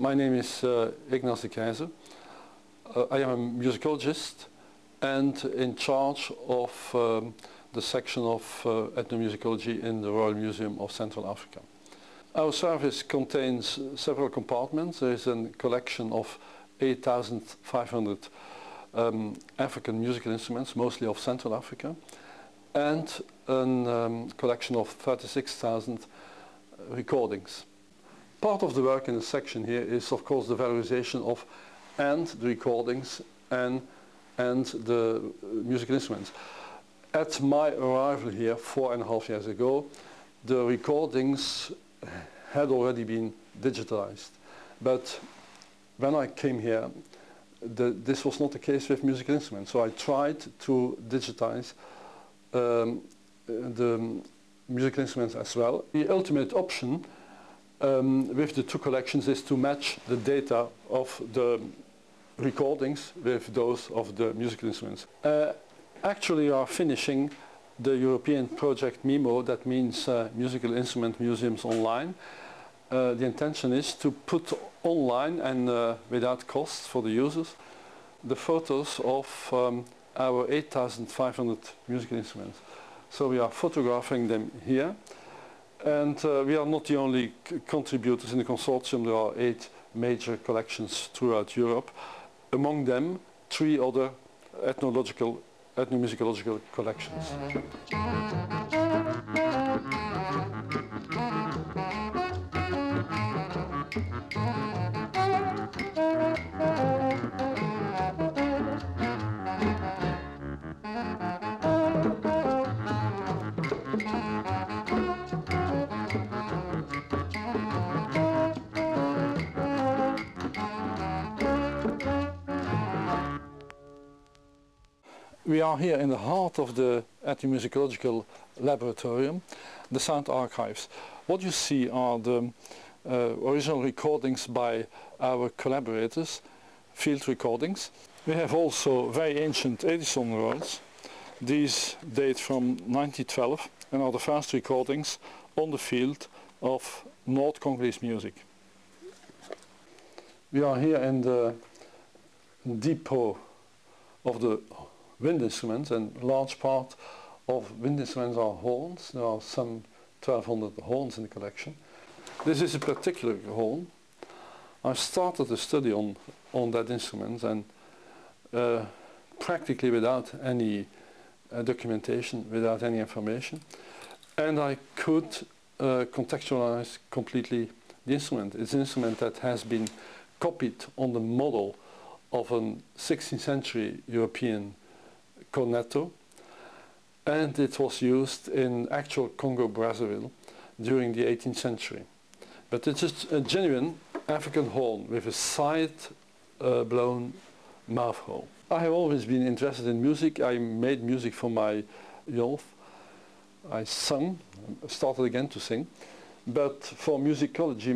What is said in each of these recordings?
My name is Ignace. I am a musicologist and in charge of the section of ethnomusicology in the Royal Museum of Central Africa. Our service contains several compartments. There is a collection of 8,500 African musical instruments, mostly of Central Africa, and a collection of 36,000 recordings. Part of the work in the section here is of course the valorization of the recordings and the musical instruments. At my arrival here 4.5 years ago, the recordings had already been digitalized. But when I came here, this was not the case with musical instruments. So I tried to digitize the musical instruments as well. The ultimate option with the two collections is to match the data of the recordings with those of the musical instruments. Actually, we are finishing the European project MIMO, that means Musical Instrument Museums Online. The intention is to put online and without cost for the users the photos of our 8,500 musical instruments. So we are photographing them here. And we are not the only contributors in the consortium. There are 8 major collections throughout Europe. Among them, 3 other ethnomusicological collections. We are here in the heart of the ethnomusicological laboratorium, the sound archives. What you see are the original recordings by our collaborators, field recordings. We have also very ancient Edison rolls. These date from 1912 and are the first recordings on the field of North Congolese music. We are here in the depot of the wind instruments, and a large part of wind instruments are horns. There are some 1,200 horns in the collection. This is a particular horn. I started a study on that instrument, and practically without any documentation, without any information, and I could contextualize completely the instrument. It's an instrument that has been copied on the model of a 16th century European cornetto, and it was used in actual Congo-Brazzaville during the 18th century. But it's just a genuine African horn with a side-blown mouth hole. I have always been interested in music. I made music for my youth. I sung, started again to sing. But for musicology,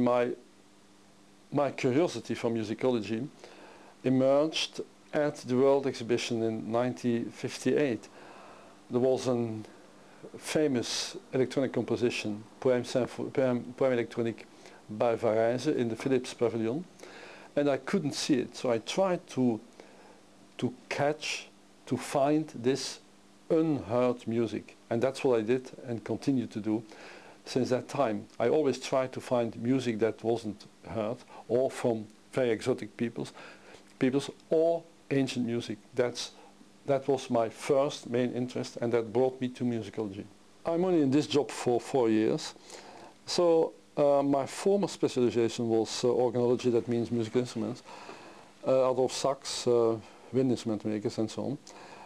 my curiosity for musicology emerged at the World Exhibition in 1958. There was a famous electronic composition, Poème électronique by Varijze, in the Philips Pavilion, and I couldn't see it. So I tried to find this unheard music, and that's what I did and continue to do since that time. I always tried to find music that wasn't heard, or from very exotic peoples, or ancient music. That was my first main interest, and that brought me to musicology. I'm only in this job for 4 years. So my former specialization was organology, that means musical instruments, out of sax, wind instrument makers and so on.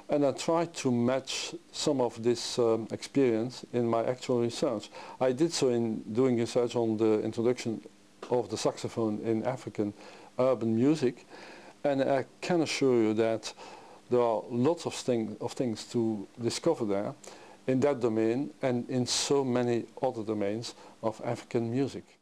And I tried to match some of this experience in my actual research. I did so in doing research on the introduction of the saxophone in African urban music. And I can assure you that there are lots of things to discover there in that domain and in so many other domains of African music.